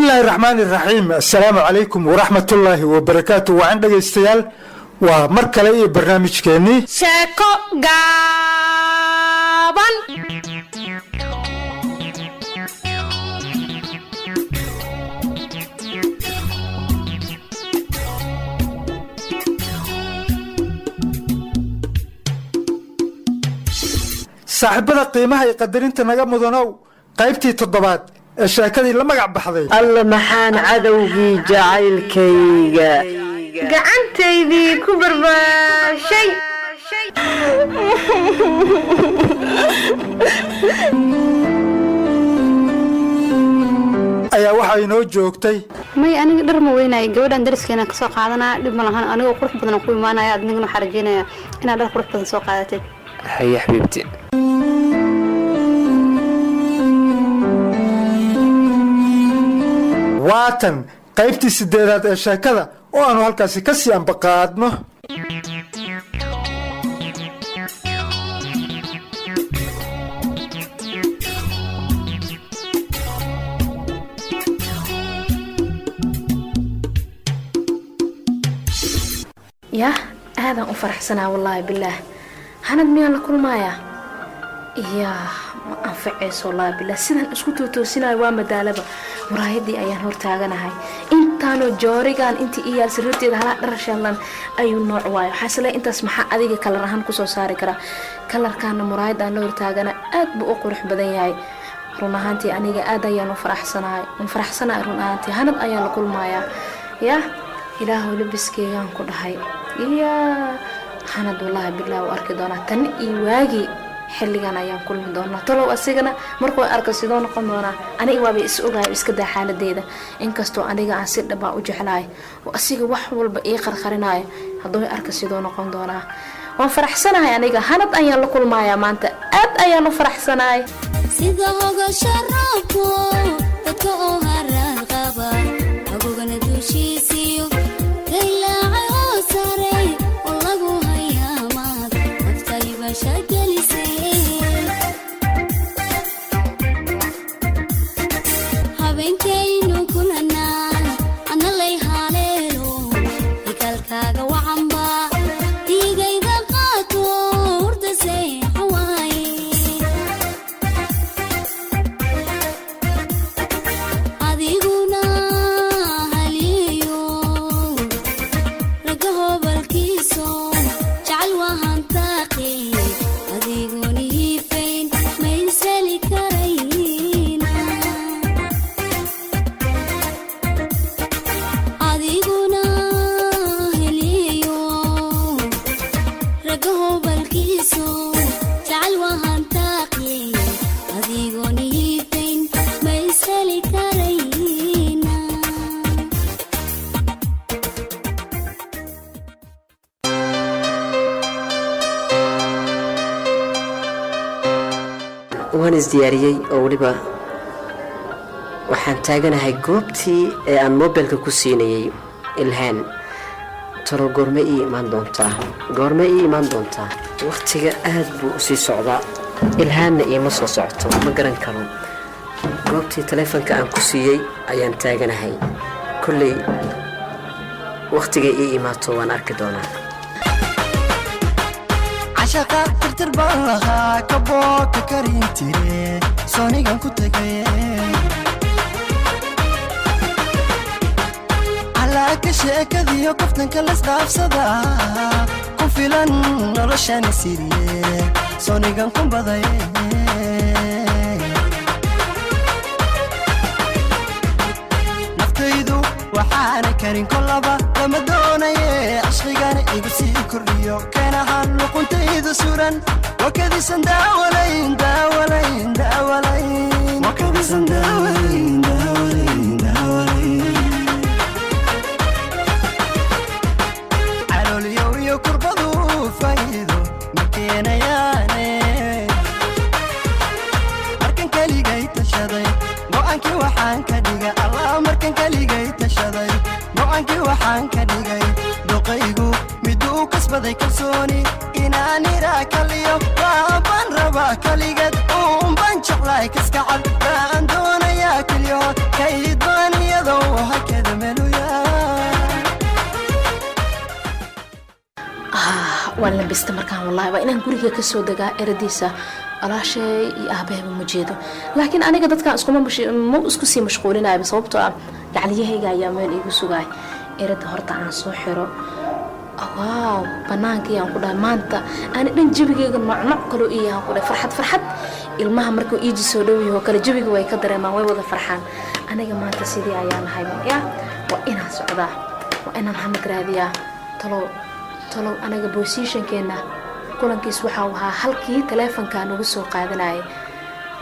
الله الرحمن الرحيم. السلام عليكم ورحمة الله وبركاته. وعندك استيال ومركلي برنامج كيني شاكو غابان صاحبنا قيمها يقدرين تنقى مدنو قيبتي تضبات الشاكدي لما قاعد بحضي الله محان عدوي جعلكيغا قعنتيدي كبر شيء ayaa waxa inoo joogtay may aniga dhar ma weynay gabadhan dariskeena ka soo qaadana dib ma lahan aniga qurux badan ku imaanaya adnigna waxa rajeynaya inaad dhar qurux badan soo qaadatid هيا حبيبتي waatan qaybtii sideedaad ee sheekada oo aanu halkaasi ka sii ambaqaadno يا هذا أفرحسنا والله بالله هند ميان لكل مايا يا ما أنفعيس والله بالله سيدان اسكتو توسينا وما دالبا مراهدي أيان هورتاغانا هاي انتانو جوريغان انتي إيال سرورتي هلا درشالان أيو نوع وايو حاسلا انتا سمحا أديك كالرهان كسو ساري كرا كالر كان مراهد أن هورتاغانا آد بو قرح بدن ياي رونهانتي أنيغا آد أيان مفرحسنا رونهانتي هند أيان لكل مايا يا إلهو لبسكيغان كودهاي يا هند والله بالله وأركي دونا تن إيواغي xilligan ayaan kulmi doonaa talow asigana markuu arko sidoo noqon doona aniga waa is ogaay iska daa xaaladeeda inkastoo aniga aan si dhab ah u jeclahay oo asiga wax walba ii qarqarinayo hadduu arko sidoo noqon doona waan faraxsanahay aniga hanad ayaan la kulmayaa maanta aad ayaan u faraxsanahay sida hoga sharafo dadka oo haran qaba agogana duushiisiyo ilaa oo saray wallahu hayaamad naftayba shaqalisay waan isdiyaariyay oo waliba waxaan taaganahay goobtii ee aan mobilka ku siinayay ilhaan taro goorma ii imaan doontaa waqtiga aad buu u sii socdaa ilhaanna iima soo socoto ma garan karo goobtii taleefanka aan ku siiyay ayaan taaganahay kulley waqtiga ii imaato waan arki doonaa عشاقات ترباها كبوك كريمتي سوني كان كتغي على كشكدي وقفتن كلس دافسدا كفلان نرشان سيري سوني كان كبداي نفتيدو وحانا كريم كلبا لما دوناي عشقيغان igu sii kordhiyo keenahan luqunteedu suran wakadi sandaawalayn wakadi sandaawalayn calooliyo iyo kurbadu faa'iido ma keenayaane markan kaligay tashaday go'aankii waxaan ka dhigay allah markan kaligay tashaday go'aankii waxaan ka dhigay doqaygu miduu kasbaday kalsooni inaan iraa kaliyo waan rabaa kaligad uun baan jeclahay kaskacad baan doonayaa keliyood kayd baan iyada waan labista markaan wallahi waa inaan guriga ka soo dagaa eradiisa alaashay iyo aabaheeba ma jeedo laakiin aniga dadkan ma isku sii mashquulinayo sababtoo ah gacliyahayga ayaa meel iigu sugaay erada horta aan soo xiro waaw banaankii aan ku dhahay maanta ani dhan jabigeyga noocnoc kaloo ii yahan ku dhahay farxad ilmaha markuu iiji soo dhowyaho kale jabiga way ka dareemaan way wada farxaan aniga maanta sidii ayaan ahay ya waa inaan socdaa waa inaan hamad raadiyaa talow anaga positionkeena kulankiis waxa uu ahaa halkii taleefanka nagu soo qaadanayay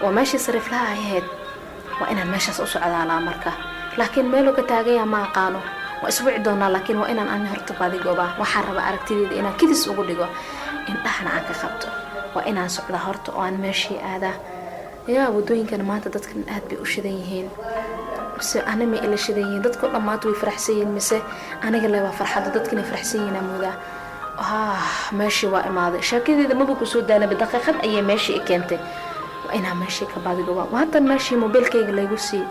waa meeshii sariiflaha ahayd waa inaan meeshaas u socdaalaa marka laakiin meeloo ka taagaya ma aqaano waa isbuuci doonaa laakiin waa inaan ani horta baadigooba waxaan rabaa aragtideeda inaan kidis ugu dhigo indhahana aan ka qabto waa inaan socdaa horta oo aan meeshii aadaa yaa wadooyinkana maanta dadkan aad bay u shidan yihiin mise anima ila shidan yihiin dadku dhammaanta way faraxsan yihiin mise aniga le waa farxadda dadkina faraxsan yihiin amoodaa meeshii waa imaaday sheekadeeda maba ku soo daanaba daqiiqad ayay meeshii i keentay waa inaan meeshii ka baadigooba haatan meeshii mobilkayga laygu sii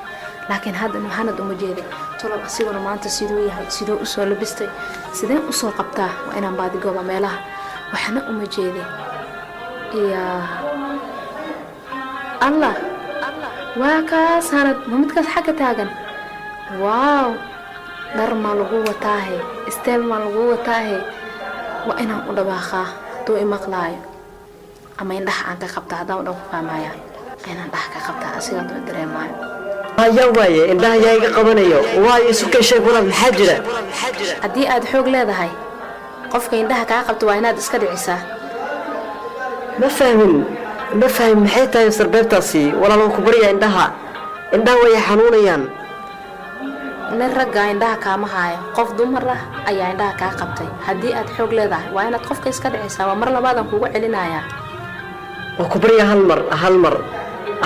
laakiin hanad uma jeeday tolob asiguna maanta siduu yahay sidoo usoo labistay sideen usoo qabtaa waa inaan baadigooba meelaha waxna uma jeeday allah waa kaas hanad ma midkaas xagga taagan waaw dhar maa lagu wataahe isteel maa lagu wataahe waa inaan u dhawaaqaa duu i maqlaayo ama indhaha aan ka qabtaa haddaan u dhan ku fahmaya inaan dhaha ka qabtaa asigaa doo dareemaayo yaa waaye indhaha yaa iga qabanayo waayo isu ka sheeg walaal maxaa jira haddii aad xoog leedahay qofka indhaha kaa qabto waa inaad iska dhicisaa ma fahmin maxay tahay sarbeebtaasi walaal waan ku baryaa indhaha way xanuunayaan nin ragga indhaha kaama haayo qof dumar ah ayaa indhaha kaa qabtay haddii aad xoog leedahay waa inaad qofka iska dhicisaa waa mar labaadaan kugu celinayaa waan ku baryaa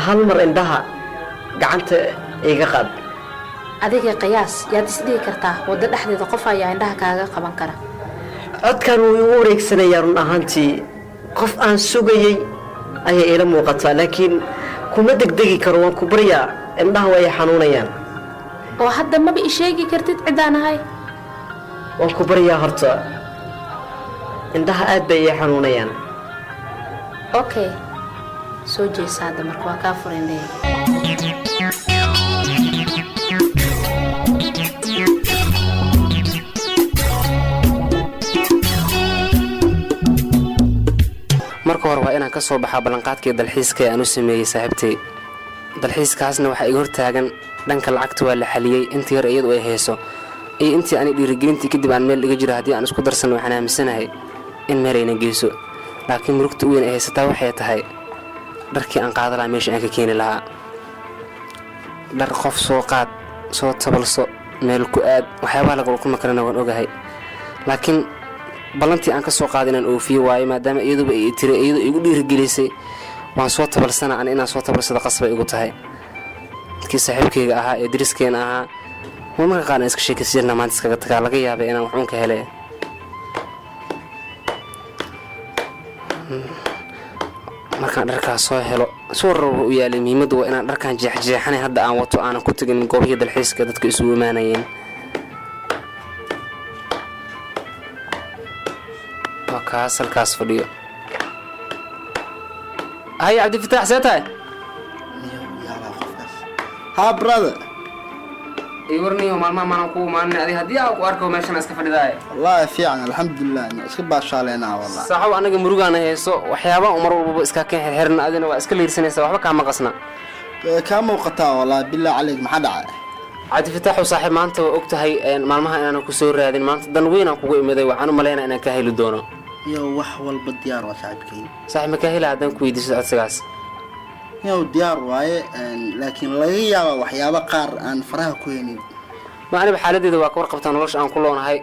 hal mar indhaha gacanta iga qaad adiga qiyaas yaad isdhihi kartaa waddo dhexdeeda qof ayaa indhaha kaaga qaban kara codkan wuu igu wareegsanayaa run ahaantii qof aan sugayay ayay ila muuqataa laakiin kuma degdegi karo waan ku baryaa indhaha way xanuunayaan oo hadda maba i sheegi kartid ciddaan ahay waan ku baryaa horta indhaha aad bay ii xanuunayaan okay soo jeesa hadda marka waa kaa furindhee marka hore waa inaan ka soo baxaa ballanqaadkii dalxiiska ee aan u sameeyey saaxiibtay dalxiiskaasna waxaa iga hortaagan dhanka lacagta waa la xaliyey intii yar iyadu ay hayso iyo intii aanay dhiirigelintii kadib aan meel iga jiro haddii aan isku darsanno waxaan aaminsanahay in meel ayna geyso laakiin murugta u weyn ay haysataa waxay tahay dharkii aan qaada lahaa meesha aan ka keeni lahaa dhar qof soo qaad soo tabalso meel ku aad waxyaabaha lagula kulma karana waan ogahay laakiin ballantii aan ka soo qaada inaan oofiyo waayo maadaama iyaduba ay tiri iyadu igu dhiirigelisay waan soo tabalsana an inaan soo tabalsada qasbay igu tahay dadkii saaxiibkayga ahaa ee dariskeena ahaa marmarka qaar aan iska sheekaysi jirnaa maanta iskaga tagaa laga yaabay inaan waxuun ka helay markaan dharkaas soo helo soo rabo u yaalay muhiimadda waa inaan dharkaan jeexjeexanay hadda aan wato aanan ku tegin goobihii dalxiiska dadka isugu imaanayeen waa kaas halkaas fadhiyo hay cabdifataax see tahay ها برادر warniyo maalmaha maanan ku imaanay adiga haddii aan ku arko meeshan iska fadhidaay والله في عنا الحمد لله إنه اسكت باشالينا والله saxaw anaga murugaana heeso waxyaaba umar walba iska keen xirxirna adina waa iska liirsanaysa waxba ka maqasna كم وقتها والله بالله عليك ما حدا عادي فتاح وصاحب maanta waa ogtahay maalmaha inaan ku soo raadin maanta dan weyn aan kugu imaday waxaan u maleynaa inaan ka heli doono يو وح والبديار وصاحبكي saaxiib ma ka heli hadan ku weydiiso codsigaas يو ديار واي لكن لا يا وحيابا قار أن فرها كوينين ma aniba xaaladeeda waa ka warqabtaa nolosha aan ku loonahay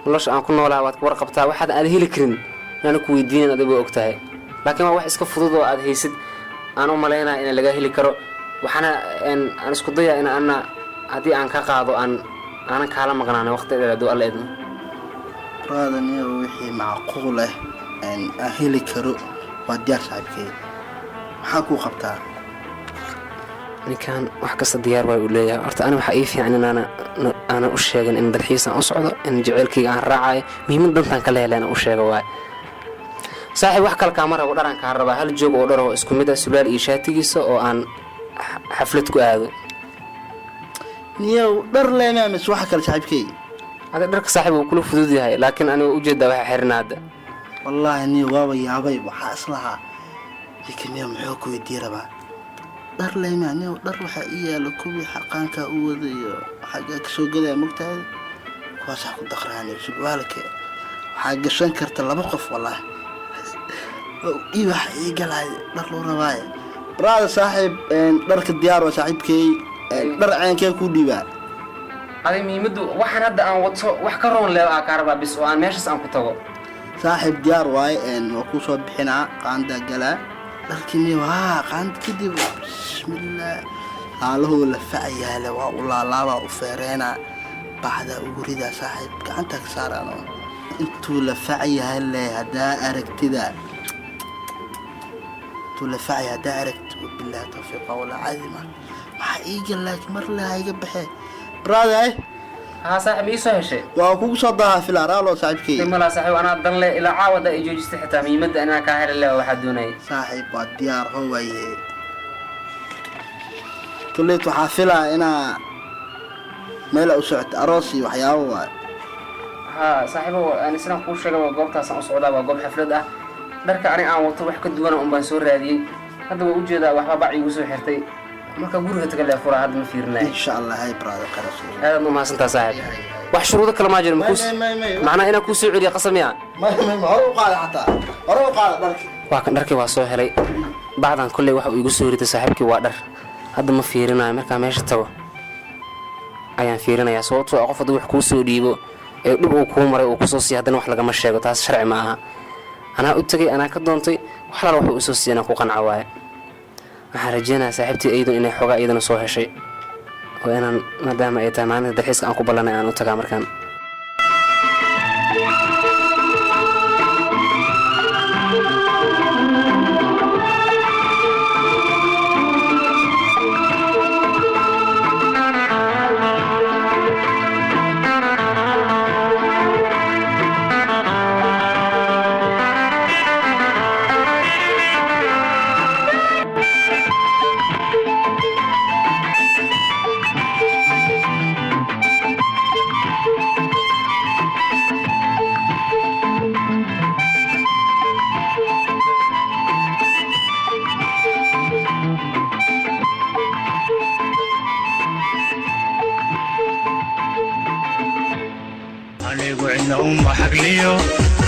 nolosha aan ku noolaa waad ka warqabtaa waxaad aad heli karin inaan ku weydiinin adiga waa ogtahay laakiin waa wax iska fudud oo aad haysid aan u maleynaa in laga heli karo waxaana aan isku dayaa in aan haddii aan ka qaado aanan kaala maqnaan waqti dheer hadduu alla idmo هذا نيو وحي معقولة أن أهلي كرو وديار صاحبكي حكوا قبتها ninkan wax kasta diyaar waa u leeyahay horta aniga waxa ii fiican in aan aanan u sheegin in dalxiis aan u socdo in jaceylkayga aan raacayo muhiimad dantaan kala helay aan u sheego waay saaxiib wax kale kaama rabo dharaan kaa rabaa hal joog oo dhar oo isku mid ah sulaal iyo shaatigiisa oo aan xaflad ku aado niyow dhar leemaa mis wax kale saaxiibkay hada dharka saaxiib uu kula fudud yahay laakiin aniga ujeedaa waxa xirnaa hadda wallaahi niyow waaba yaabay waxaa islahaa laakiin niyow muxuu ku weydii rabaa dhar leemaa niyow dhar waxaa ii yaalo kuwii xaqaankaa u wada iyo xaggaa ka soo gadaya mogtahay kuwaasaa ku daqraaniyo subwaalke waxaa gashan karta 2 qof wallaahi iyo waxa ii galay dhar loo rabaaye brada saaxiib dharka diyaar waa saaxiibkay dhar caankee ku dhiibaa aday muhiimadu waxaan hadda aan wato wax ka roon leeyahay ka rabaa bis oo aan meeshaas aan ku tago saaxiib diyaar waay waa ku soo bixinaa qaanda gala dharkii waa qaand kadib bismillah haalahu la facayaale waa u laalaaba u feereena baxda ugu rida saaxiib gacanta ka saarano intuu la facayaale hadaa aragtida تلفعي داركت بالله توفيق ولا عظيمة ما حقيقة لك مر لها يقبحي برادة ها صاحب إيسو هالشيء وأكوك صدها في العرال وصاحب كي ثم لا صاحب أنا أضل إلى عاودة إجوجست حتى ميمد أنا كاهر الله واحد دوني صاحب والديار هو كليت حافلة أنا ميلا أسعت أروسي وحياوة ها صاحب أنا سنة كل شيء وقوبتها سنصعودها وقوب حفلة dharka ani aan wato wax ka duwan oo baan soo raadiyay hadda waa u jeedaa waxba bac igu soo xirtay marka guriga taga la furaa hadda ma fiirnay insha Allah hay brother qaraso aad ma maasantaa saaxiib wax shuruudo kala ma jiro macna ina ku soo celiyo qasamiya ma hore u qaada xataa hore u qaada dharki waa kan dharkii waa soo helay bacdan kulay wax uu igu soo ritay saaxiibkii waa dhar hadda ma fiirinayo marka meesha tago ayaan fiirinayaa sababtoo qof hadda wax ku soo dhiibo ee dhib uu ku maray uu ku soo sii hadana wax laga ma sheego taas sharci ma aha أنا أتجي أنا كدونتي وحلا روح أسوسي أنا كوقن عواي محرجينا صاحبتي أيضا إني حقا أيضا صوح شيء وأنا ما دام أيتها معنا دحيس أنكو بلنا أنا أتجي مركان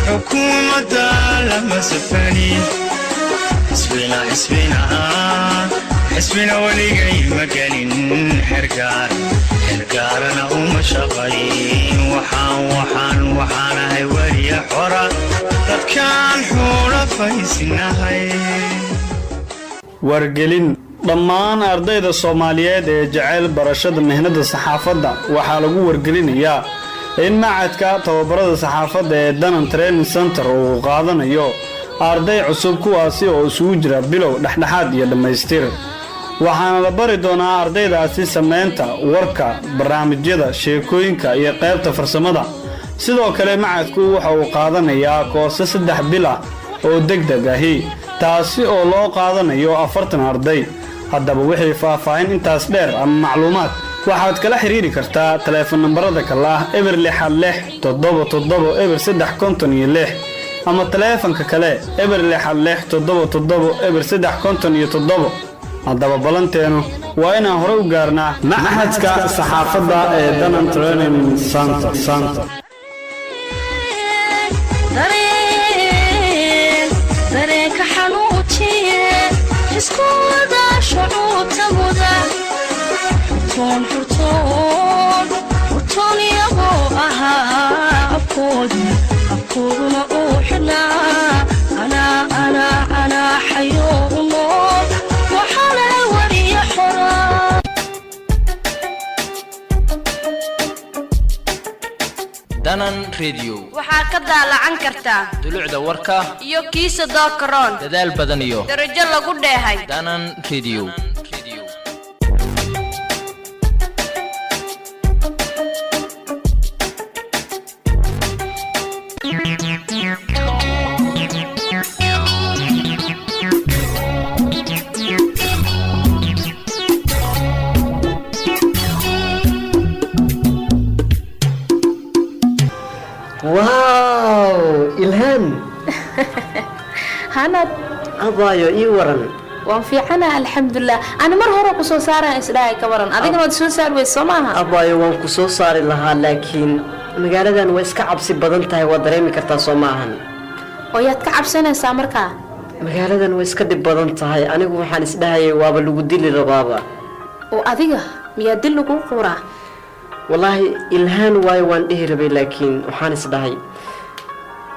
حكومة لما سفاني حسبنا وليقي مقالين حرقارنا ومشاقين وحان هاي وليا حورا كان حورا فايسنا هاي wargelin dhammaan ardayda Soomaaliyeed ee jecel barashada mihnada saxaafadda waxa lagu wargelinayaa in macadka tababarada saxaafadda ee Danan Training Center uu qaadanayo arday cusub kuwaasi oo isugu jira bilow dhaxdhaxaad iyo dhameystir waxaana la bari doonaa ardaydaasi sameynta warka barnaamijyada sheekooyinka iyo qaybta farsamada sidoo kale macadku waxa uu qaadanayaa koorso 3 bil ah oo degdeg ahi taasi oo loo qaadanayo 40 arday haddaba wixii faahfaahin intaas dheer ama macluumaad waxaad kala xiriiri kartaa telefoon nambarada kala ah eber 6677 eber 356 ama telefoonka kale eber 6677 eber 357 haddaba balanteenu waa inaan hore u gaarnaa maxadka saxaafadda ee Danan Training Center dareenka xanuujiye iskooda shucuubta mudan xurtoon iyagoo ahaa abkooduna uu xidhnaa anaa xayo u nool waxaa laga wariya xoraa Danan Radio waxaa ka daalacan kartaa dulucda warka iyo kiisa dookaroon dadaal badan iyo darajo lagu dheehay Danan Radio hanad abaayo ii waran waan fiicana alxamdulilah ani mar hore ku soo saaraan isdhahay ka waran adigana waad soo saar weys soo maaha abaayo waan ku soo saari lahaa laakiin magaaladan way iska cabsi badan tahay waa dareemi kartaa soo maahan oo yaad ka cabsanaysaa markaa magaaladan way iska dhib badan tahay anigu waxaan isdhahayay waaba lagu dili rabaaba oo adiga miyaa dil lagu quuraa wallaahi ilhaan waayo waan dhihi rabay laakiin waxaan isdhahay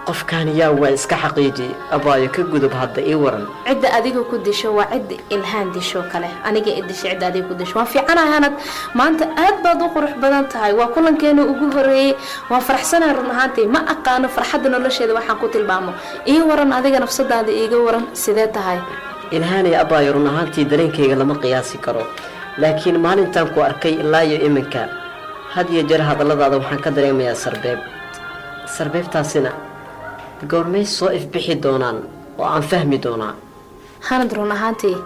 qofkaan yaa waa iska xaqiiji abaayo ka gudub hadda ii waran cidda adiga ku disho waa cidda ilhaan disho kale aniga idisho cidda adiga ku disho waan fiicanahay hanad maanta aad baad u qurux badan tahay waa kulankeena ugu horeeyay waan faraxsanahay run ahaantii ma aqaano farxadda nolosheeda waxaan ku tilmaamo ii waran adiga nafsadaada iiga waran sidee tahay ilhaanay abaayo run ahaantii dareenkayga lama qiyaasi karo laakiin maalintaan ku arkay ilaa iyo iminka had iyo jeer hadalladaada waxaan ka dareemayaa sarbeebtaasina goormay soo ifbixi doonaan oo aan fahmi doonaa hanad run ahaantii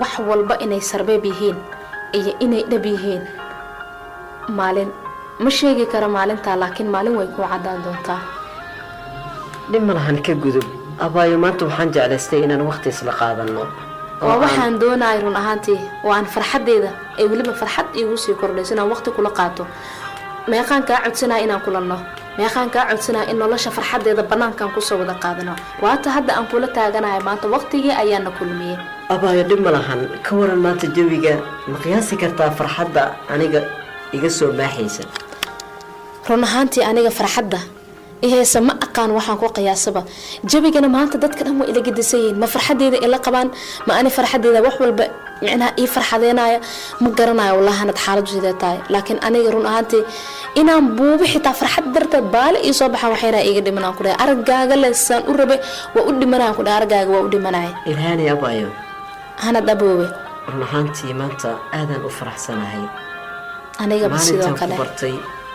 wax walba inay sarbeeb yihiin iyo inay dhab yihiin maalin ma sheegi karo maalintaa laakiin maalin way kuu caddaan doontaa dhib ma lahan ka gudub abaayo maanta waxaan jeclaystay inaan waqti isla qaadanno waa waxaan doonayay run ahaantii oo aan farxaddeeda ay weliba farxad iigu sii kordhayso inaan waqti kula qaato meeqaan kaa codsanaya inaan kulanno meeqaan kaa codsanaya in nolosha farxaddeeda bannaankaan kusoo wada qaadano waata hadda aan kula taaganahay maanta waqtigii ayaana kulmiyey abaayo dhib ma lahan ka waran maanta jawiga ma qiyaasi kartaa farxadda aniga iga soo maaxaysa run ahaantii aniga farxadda ihaysa ma aqaan waxaan ku qiyaasaba jabigana maanta dadka dhan way ila gedisan yihiin ma farxadeeda ila qabaan ma ani farxadeeda wax walba micnaha ii farxadeenaya ma garanayo wallahi anad xaaladu sidee tahay laakiin aniga run ahaantii inaan buubi xitaa farxad darteed baale ii soo baxaan waxayna iiga dhimanaan ku dhahay aragaaga leesaan u rabe waa u dhimanayaan ku dhahay aragaaga waa u dhimanaya ilhaani abaayo hanad aboowe run ahaantii maanta aadaan u faraxsanahay anigaba sidoo kale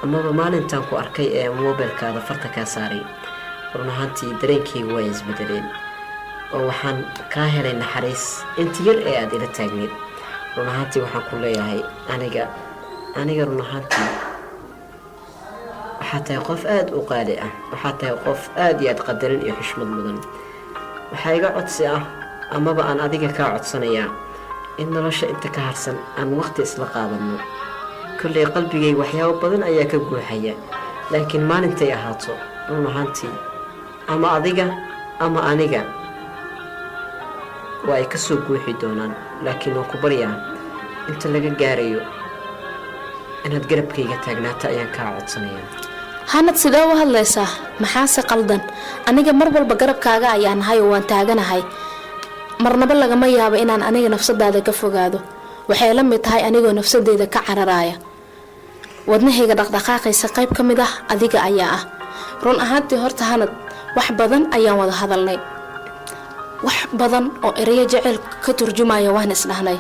amaba maalintaan ku arkay ee mobilkaada farta kaa saaray run ahaantii dareenkaygu waa isbedeleen oo waxaan kaa helay naxariis inta yar ee aad ila taagneed run ahaantii waxaan ku leeyahay aniga run ahaantii waxaa tahay qof aad u qaali ah waxaa tahay qof aad iyo aad qadarin iyo xushmad mudan waxaa iga codsi ah amaba aan adiga kaa codsanayaa in nolosha inta ka harsan aan waqti isla qaadanno kulley qalbigay waxyaabo badan ayaa ka guuxaya laakiin maalintay ahaato run ahaantii ama adiga ama aniga waa ay ka soo guuxi doonaan laakiin waan ku baryaa inta laga gaarayo inaad garabkayga taagnaata ayaan kaa codsanayaa hanad sidee u hadlaysaa maxaase qaldan aniga mar walba garabkaaga ayaan nahay oo waan taaganahay marnaba lagama yaabo inaan aniga nafsadaada ka fogaado waxay la mid tahay anigoo nafsadeeda ka cararaya wadnahayga dhaqdhaqaaqaysa qayb ka mid ah adiga ayaa ah run ahaantii horta hanad wax badan ayaan wada hadalnay wax badan oo erayo jecel ka turjumaya waan isdhahnay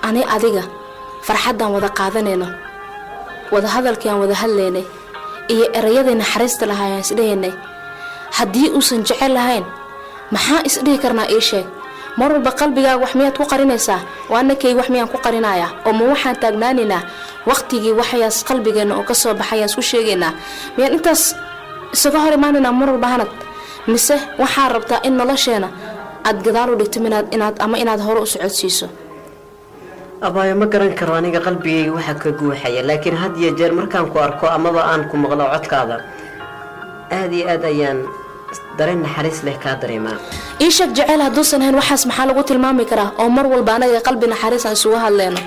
ani adiga farxaddaan wada qaadanayno wada hadalkii aan wada hadlaynay iyo erayadii naxariista lahaayaan isdhahaynay haddii uusan jecel lahayn maxaa isdhihi karnaa ii sheeg mar walba qalbigaaga wax miyaad ku qarinaysaa waanakayga wax miyaan ku qarinayaa oo ma waxaan taagnaanaynaa waqtigii waxayaas qalbigeena oo kasoo baxayaan isku sheegaynaa miyaan intaas isaga hor imaanaynaa mar walba hanad mise waxaa rabtaa in nolosheena aad gadaal u dhigto inaad hore u socodsiiso abaayo ma garan karo aniga qalbigayga waxaa ka guuxaya laakiin had iyo jeer markaan ku arko amaba aan ku maqlo codkaada aad iyo aad ayaan dareen naxariis leh kaa dareemaa ii sheeg jecel hadduusan ahayn waxaas maxaa lagu tilmaami karaa oo mar walba anaga qalbi naxariis aan isugu hadleyno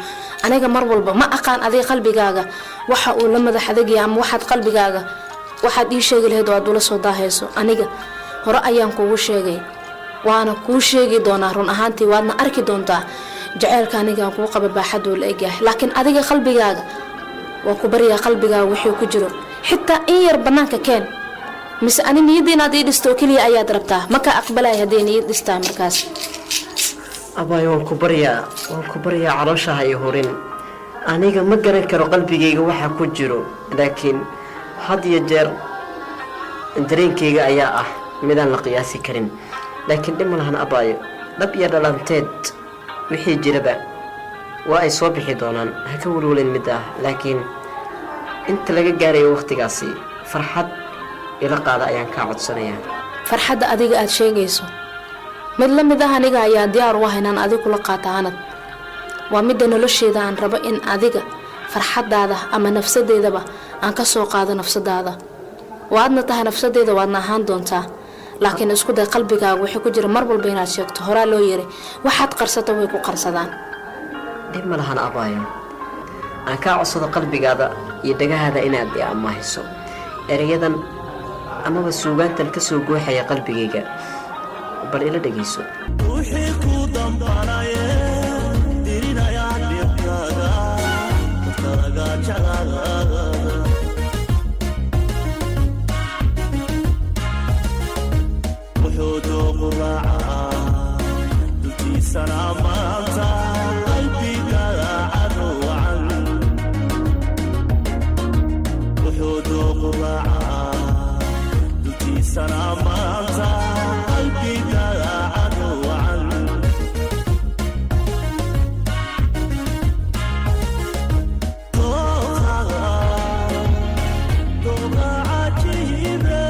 aniga mar walba ma aqaan adiga qalbigaaga waxa uu la madax adagaya ama waxaad qalbigaaga waxaad ii sheegi lahayd oo aad ula soo daahayso aniga hore ayaan kuugu sheegay waana kuu sheegi doonaa run ahaantii waadna arki doontaa jaceylka anigaan kuu qaba baaxaduu la egyahay laakiin adiga qalbigaaga waa ku baryaa qalbigaaga wixii ku jiro xitaa in yar bannaanka keen mise ani niyadda inaad ii dhisto keliya ayaad rabtaa ma ka aqbalay hadday niyad dhistaa markaas abaayo waan ku baryaa calooshaha iyo horin aniga ma garan karo qalbigayga waxa ku jiro laakiin had iyo jeer dareenkayga ayaa ah midaan la qiyaasi karin laakiin dhib ma lahan abaayo dhab iyo dhalanteed wixii jiraba waa ay soo bixi doonaan ha ka walwalin mid ah laakiin inta laga gaarayo waqtigaasi farxad ila qaada ayaan kaa codsanayaa. farxadda adiga aad sheegayso mid la mid ah aniga ayaa diyaar u ah inaan adiga kula qaato hanad. waa midda nolosheeda aan rabo in adiga farxadaada ama nafsadeedaba aan ka soo qaado nafsadaada. waadna tahay nafsadeeda waadna ahaan doontaa, laakiin isku day qalbigaaga wixii ku jira mar walba inaad sheegto. horaa loo yiri waxaad qarsato way ku qarsadaan. dhib ma lahan abaayo, aan kaa codsado qalbigaada iyo dhagahaada inaad i amaahiso erayadan amaba suugaantan ka soo gooxaya qalbigayga, bal ila dhegayso. wixii ku dambaanaye dirinaya dhibkaaga dadkaaga jeclaada wuxuu dooqu raacaa dulkiisana maanta qalbigaaga cadowcan wuxuu dooqu raacaa dulkiisana maanta qalbigaaga cadowcan dooqa cajiibe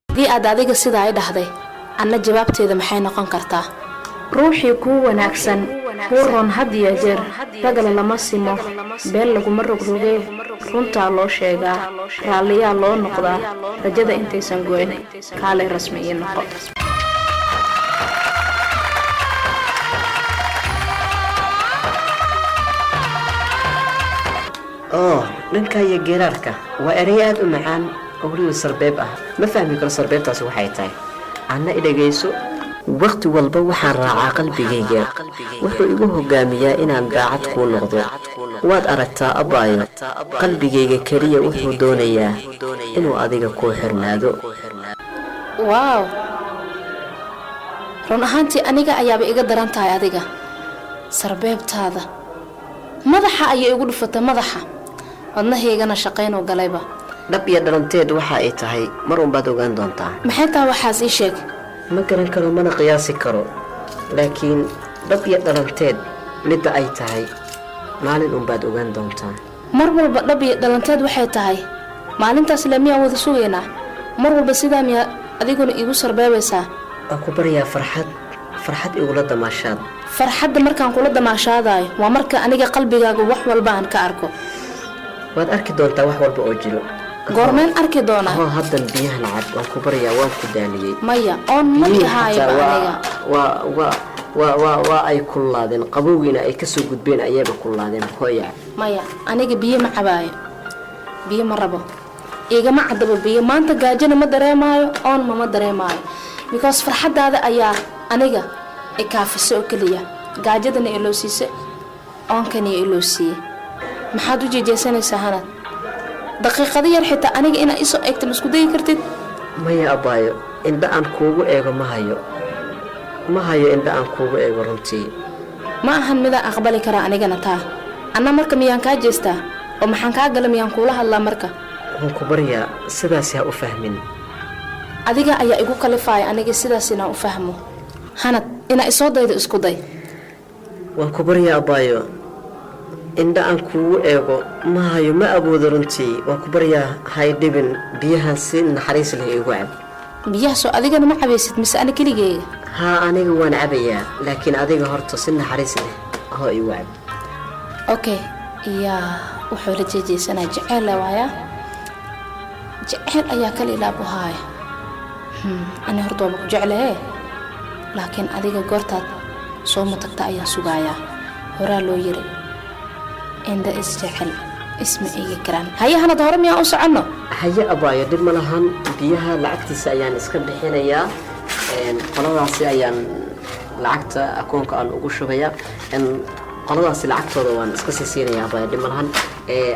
haddii aad adiga sidaa ay dhahday anna jawaabteeda maxay noqon kartaa? ruuxii kuu wanaagsan kuu ron had iyo jeer ragala lama simo, been laguma rogrogee, runtaa loo sheegaa, raalliyaa loo noqdaa, rajada intaysan goyn kaalay rasmi ii noqo. dhanka iyo geeraarka waa erey aad u macaan oo weliba sarbeeb ah. ma fahmi karo sarbeebtaasi waxay tahay. anna i dhegayso, waqti walba waxaan raacaa qalbigayga, wuxuu igu hogaamiyaa inaan daacad kuu noqdo. waad aragtaa abaayo, qalbigayga keliya wuxuu doonayaa inuu adiga kuu xirnaado. waaw, run ahaantii aniga ayaaba iga daran tahay adiga. sarbeebtaada madaxa ayay igu dhufatay, madaxa wadnahaygana shaqaynuu galayba. dhab iyo dhalanteed waxa ay tahay mar unbaad ogaan doontaa. maxay tahay waxaas ii sheeg? ma garan karo mana qiyaasi karo, laakiin dhab iyo dhalanteed midda ay tahay maalin unbaad ogaan doontaa. mar walba dhab iyo dhalanteed waxay tahay maalintaas le miyaan wada sugaynaa? mar walba sidaa miyaa adiguna iigu sarbeebaysaa? waan ku baryaa farxad igula damaashaad. farxadda markaan kula damaashaadayo waa marka aniga qalbigaaga wax walba aan ka arko. waad arki doontaa wax walba oo jiro. goormeen arki doonaa? haddan biyahan cad, waan ku baryaa, waan ku daaliyey. maya oon ma ihaayo aniga. waa ay kullaadeen, qabowgiina ay kasoo gudbeen ayayba kullaadeen. hooya maya, aniga biyo ma cabaayo, biyo ma rabo, igama cadabo biyo. maanta gaajana ma dareemaayo, oon mama dareemaayo, because farxadaada ayaa aniga ikaafisa oo keliya. gaajadana iloo siise, oonkana iloo siiye. maxaad u jeejeysanaysaa hanad? daqiiqada yar xitaa aniga inaa isoo eegta ma isku dayi kartid? maya abaayo, indha aan kuugu eego ma hayo indha aan kuugu eego runtii. ma ahan midaan aqbali karaa anigana taa. anna marka miyaan kaa jeestaa oo maxaan kaa gala miyaan kuula hadlaa marka? waan ku baryaa sidaas ha u fahmin. adiga ayaa igu kalifaaya aniga sidaas inaan u fahmo. hanad inaa isoo daydo isku day. waan ku baryaa abaayo, indha aan kuugu eego ma hayo, ma awoodo runtii. waan ku baryaa hay dhibin, biyahan si naxariis leh igu cab. biyahaasoo adigana ma cabaysid mise ani keligeyga? haa, aniga waan cabayaa, laakiin adiga horta si naxariis leh hoo igu cab. okay, yaa wuxuu la jeejeysanaa jeceel waaya. jeceel ayaa kala ilaabu haaya. ani horta waaba ku jeclehe, laakiin adiga goortaad soo matagta ayaan sugayaa. horaa loo yiri inda isjecel isma eegi karaan. haye hanad, hore miyaan u soconno? haye abaayo, dhib ma lahan. biyaha lacagtiisa ayaan iska bixinayaa. qoladaasi ayaan lacagta akoonka aan ugu shubayaa. qoladaasi lacagtooda waan iska sii siinayaa abaayo, dhib ma lahan.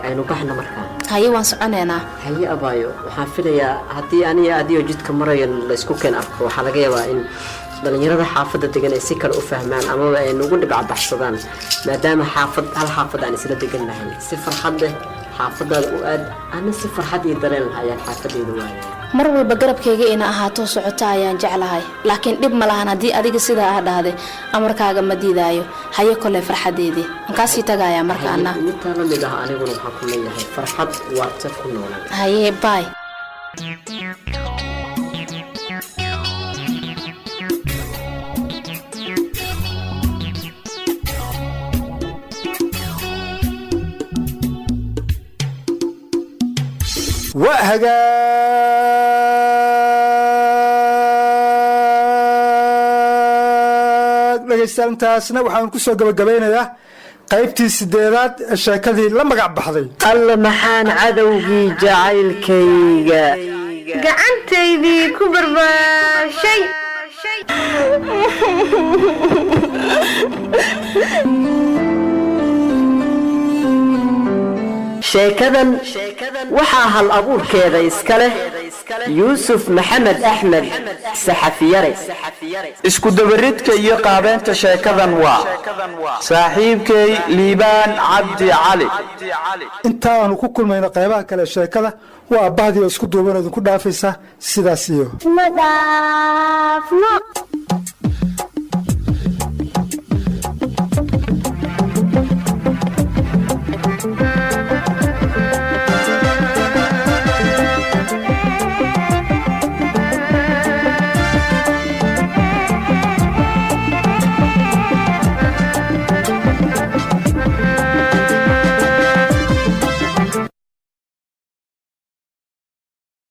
aynu baxno markaa. haye waan soconeynaa. haye abaayo, waxaan filayaa haddii aniga adiyo jidka marayo laysku keen arko, waxaa laga yaabaa in dhalinyarada xaafadda degan ay si kale u fahmaan amaba ay nagu dhibcabaxsadaan maadaama hal xaafad aan isla degan nahay si farxad leh xaafadaada u aad ana si farxad iyo dareen ayaan xaafadayda waayay mar walba garabkayga ina ahaato socota ayaan jeclahay laakiin dhib ma lahan haddii adiga sidaa ah dhahday amarkaaga ma diidaayo haye kole farxadeedii aan kaasii tagayaa markaana intaa la mid ah aniguna waxaan ku leeyahay farxad waarta ku noolan haye baay dhegaystayaantaasna waxaan ku soo gabagabeynayaa qaybtii 8aad sheekadii la magac baxday alla maxaan cadowgii jacaylkayga gacantaydii ku barbaashay sheekadan waxaa hal abuurkeeda iska leh yuusuf maxamed axmed saxafiyare isku dabaridka iyo qaabeynta sheekadan waa saaxiibkay liibaan cabdi cali inta aanu ku kulmayno qaybaha kale sheekada waa bahdii oo isku duuban idinku dhaafaysa sidaas iyo ma dhaafno